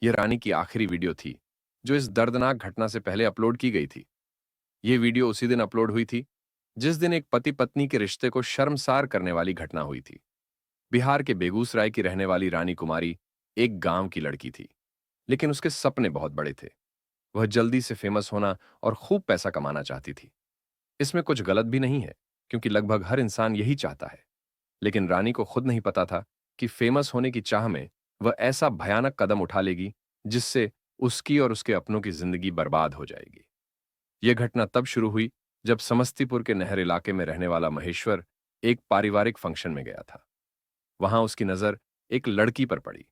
यह रानी की आखिरी वीडियो थी, जो इस दर्दनाक घटना से पहले अपलोड की गई थी। ये वीडियो उसी दिन अपलोड हुई थी, जिस दिन एक पति पत्नी के रिश्ते को शर्मसार करने वाली घटना हुई थी। बिहार के बेगूसराय की रहने वाली रानी कुमारी एक गांव की लड़की थी, लेकिन उसके सपने बहुत बड़े थे। वह जल्दी से फेमस होना और खूब पैसा कमाना चाहती थी। इसमें कुछ गलत भी नहीं है, क्योंकि लगभग हर इंसान यही चाहता है। लेकिन रानी को खुद नहीं पता था कि फेमस होने की चाह में वह ऐसा भयानक कदम उठा लेगी, जिससे उसकी और उसके अपनों की जिंदगी बर्बाद हो जाएगी। यह घटना तब शुरू हुई जब समस्तीपुर के नहर इलाके में रहने वाला महेश्वर एक पारिवारिक फंक्शन में गया था। वहां उसकी नजर एक लड़की पर पड़ी,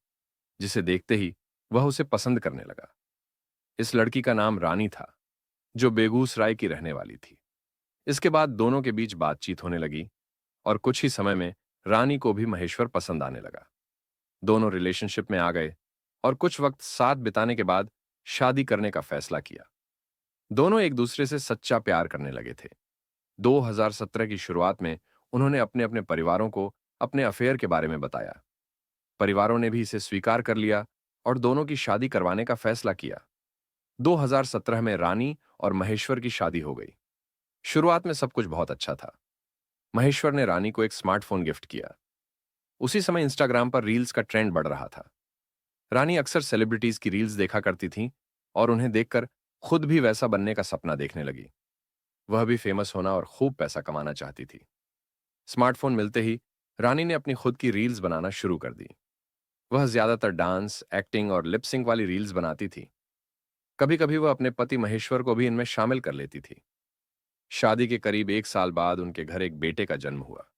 जिसे देखते ही वह उसे पसंद करने लगा। इस लड़की का नाम रानी था, जो बेगूसराय की रहने वाली थी। इसके बाद दोनों के बीच बातचीत होने लगी और कुछ ही समय में रानी को भी महेश्वर पसंद आने लगा। दोनों रिलेशनशिप में आ गए और कुछ वक्त साथ बिताने के बाद शादी करने का फैसला किया। दोनों एक दूसरे से सच्चा प्यार करने लगे थे। 2017 की शुरुआत में उन्होंने अपने अपने परिवारों को अपने अफेयर के बारे में बताया। परिवारों ने भी इसे स्वीकार कर लिया और दोनों की शादी करवाने का फैसला किया। 2017 में रानी और महेश्वर की शादी हो गई। शुरुआत में सब कुछ बहुत अच्छा था। महेश्वर ने रानी को एक स्मार्टफोन गिफ्ट किया। उसी समय इंस्टाग्राम पर रील्स का ट्रेंड बढ़ रहा था। रानी अक्सर सेलिब्रिटीज की रील्स देखा करती थी और उन्हें देखकर खुद भी वैसा बनने का सपना देखने लगी। वह भी फेमस होना और खूब पैसा कमाना चाहती थी। स्मार्टफोन मिलते ही रानी ने अपनी खुद की रील्स बनाना शुरू कर दी। वह ज्यादातर डांस, एक्टिंग और लिप सिंक वाली रील्स बनाती थी। कभी कभी वह अपने पति महेश्वर को भी इनमें शामिल कर लेती थी। शादी के करीब 1 साल बाद उनके घर एक बेटे का जन्म हुआ।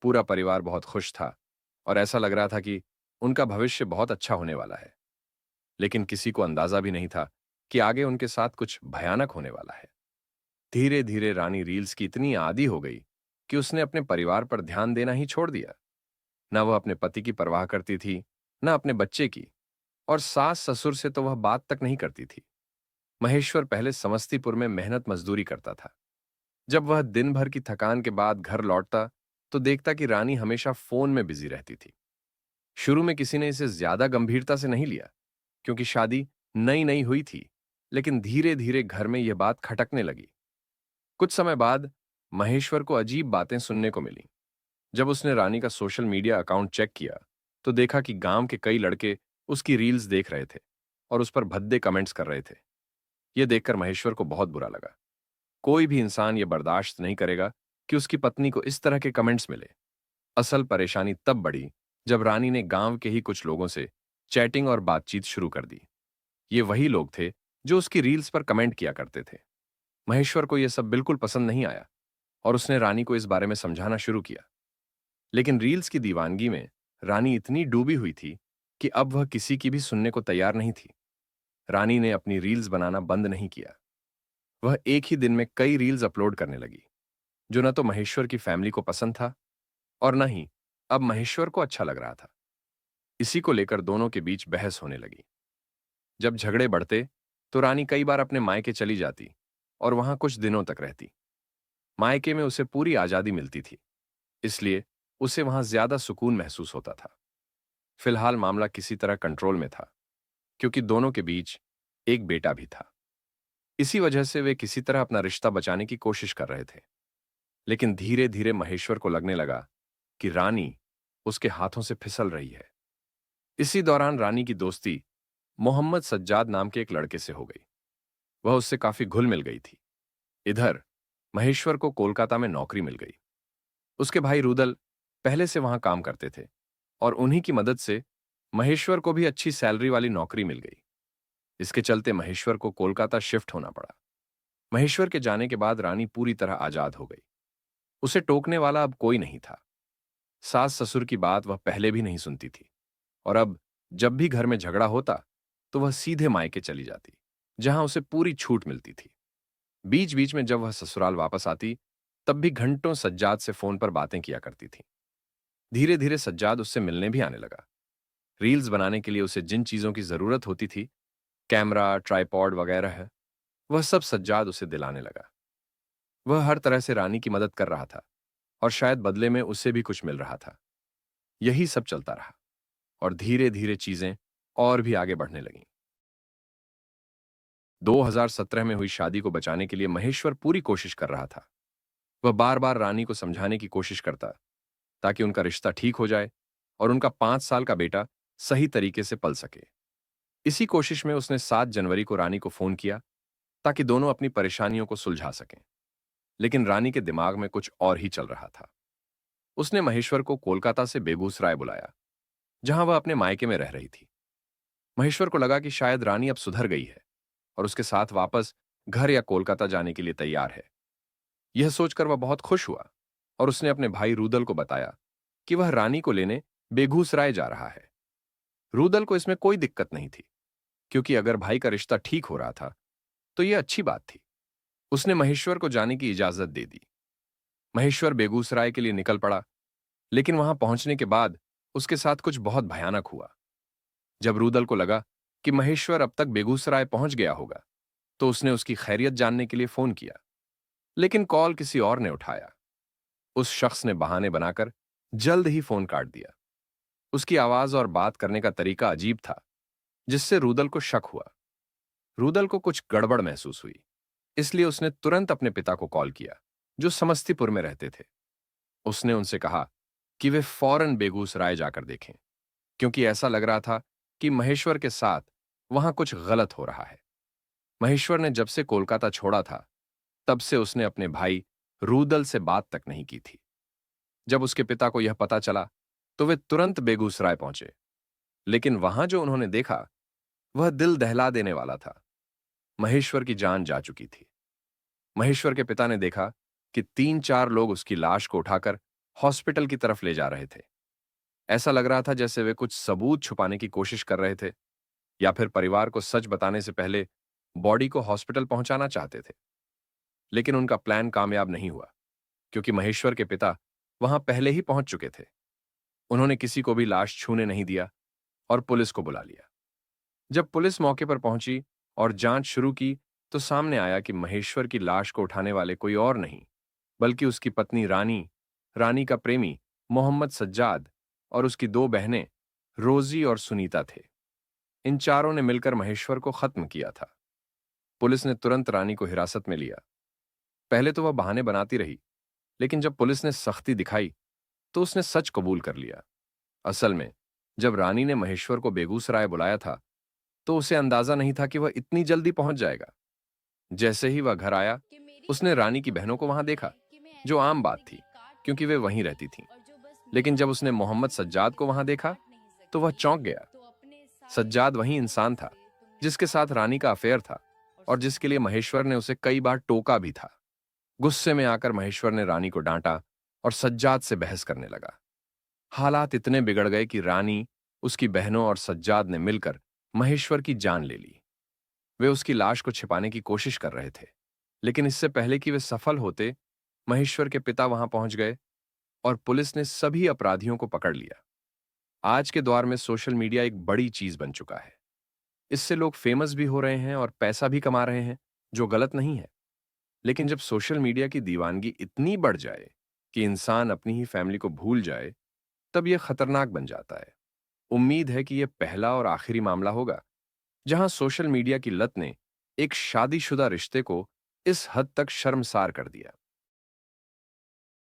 पूरा परिवार बहुत खुश था और ऐसा लग रहा था कि उनका भविष्य बहुत अच्छा होने वाला है। लेकिन किसी को अंदाजा भी नहीं था कि आगे उनके साथ कुछ भयानक होने वाला है। धीरे धीरे रानी रील्स की इतनी आदी हो गई कि उसने अपने परिवार पर ध्यान देना ही छोड़ दिया। न वह अपने पति की परवाह करती थी, न अपने बच्चे की, और सास ससुर से तो वह बात तक नहीं करती थी। महेश्वर पहले समस्तीपुर में मेहनत मजदूरी करता था। जब वह दिन भर की थकान के बाद घर लौटता, तो देखता कि रानी हमेशा फोन में बिजी रहती थी। शुरू में किसी ने इसे ज्यादा गंभीरता से नहीं लिया, क्योंकि शादी नई नई हुई थी। लेकिन धीरे धीरे घर में यह बात खटकने लगी। कुछ समय बाद महेश्वर को अजीब बातें सुनने को मिली। जब उसने रानी का सोशल मीडिया अकाउंट चेक किया, तो देखा कि गांव के कई लड़के उसकी रील्स देख रहे थे और उस पर भद्दे कमेंट्स कर रहे थे। यह देखकर महेश्वर को बहुत बुरा लगा। कोई भी इंसान यह बर्दाश्त नहीं करेगा कि उसकी पत्नी को इस तरह के कमेंट्स मिले। असल परेशानी तब बढ़ी जब रानी ने गांव के ही कुछ लोगों से चैटिंग और बातचीत शुरू कर दी। ये वही लोग थे जो उसकी रील्स पर कमेंट किया करते थे। महेश्वर को यह सब बिल्कुल पसंद नहीं आया और उसने रानी को इस बारे में समझाना शुरू किया। लेकिन रील्स की दीवानगी में रानी इतनी डूबी हुई थी कि अब वह किसी की भी सुनने को तैयार नहीं थी। रानी ने अपनी रील्स बनाना बंद नहीं किया। वह एक ही दिन में कई रील्स अपलोड करने लगी, जो न तो महेश्वर की फैमिली को पसंद था और न ही अब महेश्वर को अच्छा लग रहा था। इसी को लेकर दोनों के बीच बहस होने लगी। जब झगड़े बढ़ते, तो रानी कई बार अपने मायके चली जाती और वहां कुछ दिनों तक रहती। मायके में उसे पूरी आजादी मिलती थी, इसलिए उसे वहां ज्यादा सुकून महसूस होता था। फिलहाल मामला किसी तरह कंट्रोल में था, क्योंकि दोनों के बीच एक बेटा भी था। इसी वजह से वे किसी तरह अपना रिश्ता बचाने की कोशिश कर रहे थे। लेकिन धीरे धीरे महेश्वर को लगने लगा कि रानी उसके हाथों से फिसल रही है। इसी दौरान रानी की दोस्ती मोहम्मद सज्जाद नाम के एक लड़के से हो गई। वह उससे काफी घुल मिल गई थी। इधर महेश्वर को कोलकाता में नौकरी मिल गई। उसके भाई रुदल पहले से वहां काम करते थे और उन्हीं की मदद से महेश्वर को भी अच्छी सैलरी वाली नौकरी मिल गई। इसके चलते महेश्वर को कोलकाता शिफ्ट होना पड़ा। महेश्वर के जाने के बाद रानी पूरी तरह आजाद हो गई। उसे टोकने वाला अब कोई नहीं था। सास ससुर की बात वह पहले भी नहीं सुनती थी और अब जब भी घर में झगड़ा होता, तो वह सीधे मायके चली जाती, जहां उसे पूरी छूट मिलती थी। बीच बीच में जब वह ससुराल वापस आती, तब भी घंटों सज्जाद से फोन पर बातें किया करती थी। धीरे धीरे सज्जाद उससे मिलने भी आने लगा। रील्स बनाने के लिए उसे जिन चीजों की जरूरत होती थी, कैमरा, ट्राइपॉड वगैरह है, वह सब सज्जाद उसे दिलाने लगा। वह हर तरह से रानी की मदद कर रहा था और शायद बदले में उसे भी कुछ मिल रहा था। यही सब चलता रहा और धीरे धीरे चीजें और भी आगे बढ़ने लगीं। 2017 में हुई शादी को बचाने के लिए महेश्वर पूरी कोशिश कर रहा था। वह बार बार रानी को समझाने की कोशिश करता ताकि उनका रिश्ता ठीक हो जाए और उनका 5 साल का बेटा सही तरीके से पल सके। इसी कोशिश में उसने 7 जनवरी को रानी को फोन किया ताकि दोनों अपनी परेशानियों को सुलझा सकें। लेकिन रानी के दिमाग में कुछ और ही चल रहा था। उसने महेश्वर को कोलकाता से बेगूसराय बुलाया, जहां वह अपने मायके में रह रही थी। महेश्वर को लगा कि शायद रानी अब सुधर गई है और उसके साथ वापस घर या कोलकाता जाने के लिए तैयार है। यह सोचकर वह बहुत खुश हुआ और उसने अपने भाई रूदल को बताया कि वह रानी को लेने बेगूसराय जा रहा है। रूदल को इसमें कोई दिक्कत नहीं थी, क्योंकि अगर भाई का रिश्ता ठीक हो रहा था तो यह अच्छी बात थी। उसने महेश्वर को जाने की इजाजत दे दी। महेश्वर बेगूसराय के लिए निकल पड़ा, लेकिन वहां पहुंचने के बाद उसके साथ कुछ बहुत भयानक हुआ। जब रूदल को लगा कि महेश्वर अब तक बेगूसराय पहुंच गया होगा, तो उसने उसकी खैरियत जानने के लिए फोन किया, लेकिन कॉल किसी और ने उठाया। उस शख्स ने बहाने बनाकर जल्द ही फोन काट दिया। उसकी आवाज और बात करने का तरीका अजीब था, जिससे रूदल को शक हुआ। रूदल को कुछ गड़बड़ महसूस हुई, इसलिए उसने तुरंत अपने पिता को कॉल किया, जो समस्तीपुर में रहते थे। उसने उनसे कहा कि वे फौरन बेगूसराय जाकर देखें, क्योंकि ऐसा लग रहा था कि महेश्वर के साथ वहां कुछ गलत हो रहा है। महेश्वर ने जब से कोलकाता छोड़ा था, तब से उसने अपने भाई रूदल से बात तक नहीं की थी। जब उसके पिता को यह पता चला, तो वे तुरंत बेगूसराय पहुंचे। लेकिन वहां जो उन्होंने देखा, वह दिल दहला देने वाला था। महेश्वर की जान जा चुकी थी। महेश्वर के पिता ने देखा कि 3-4 लोग उसकी लाश को उठाकर हॉस्पिटल की तरफ ले जा रहे थे। ऐसा लग रहा था जैसे वे कुछ सबूत छुपाने की कोशिश कर रहे थे, या फिर परिवार को सच बताने से पहले बॉडी को हॉस्पिटल पहुंचाना चाहते थे। लेकिन उनका प्लान कामयाब नहीं हुआ, क्योंकि महेश्वर के पिता वहां पहले ही पहुंच चुके थे। उन्होंने किसी को भी लाश छूने नहीं दिया और पुलिस को बुला लिया। जब पुलिस मौके पर पहुंची और जांच शुरू की, तो सामने आया कि महेश्वर की लाश को उठाने वाले कोई और नहीं, बल्कि उसकी पत्नी रानी, रानी का प्रेमी मोहम्मद सज्जाद और उसकी 2 बहनें रोजी और सुनीता थे। इन चारों ने मिलकर महेश्वर को खत्म किया था। पुलिस ने तुरंत रानी को हिरासत में लिया। पहले तो वह बहाने बनाती रही, लेकिन जब पुलिस ने सख्ती दिखाई, तो उसने सच कबूल कर लिया। असल में जब रानी ने महेश्वर को बेगूसराय बुलाया था, तो उसे अंदाजा नहीं था कि वह इतनी जल्दी पहुंच जाएगा। जैसे ही वह घर आया, उसने रानी की बहनों को वहां देखा, जो आम बात थी, क्योंकि वे वहीं रहती थीं। लेकिन जब उसने मोहम्मद सज्जाद को वहां देखा, तो वह चौंक गया। सज्जाद वही इंसान था जिसके साथ रानी का अफेयर था और जिसके लिए महेश्वर ने उसे कई बार टोका भी था। गुस्से में आकर महेश्वर ने रानी को डांटा और सज्जाद से बहस करने लगा। हालात इतने बिगड़ गए कि रानी, उसकी बहनों और सज्जाद ने मिलकर महेश्वर की जान ले ली। वे उसकी लाश को छिपाने की कोशिश कर रहे थे, लेकिन इससे पहले कि वे सफल होते, महेश्वर के पिता वहां पहुंच गए और पुलिस ने सभी अपराधियों को पकड़ लिया। आज के दौर में सोशल मीडिया एक बड़ी चीज बन चुका है। इससे लोग फेमस भी हो रहे हैं और पैसा भी कमा रहे हैं, जो गलत नहीं है। लेकिन जब सोशल मीडिया की दीवानगी इतनी बढ़ जाए कि इंसान अपनी ही फैमिली को भूल जाए, तब यह खतरनाक बन जाता है। उम्मीद है कि यह पहला और आखिरी मामला होगा जहां सोशल मीडिया की लत ने एक शादीशुदा रिश्ते को इस हद तक शर्मसार कर दिया।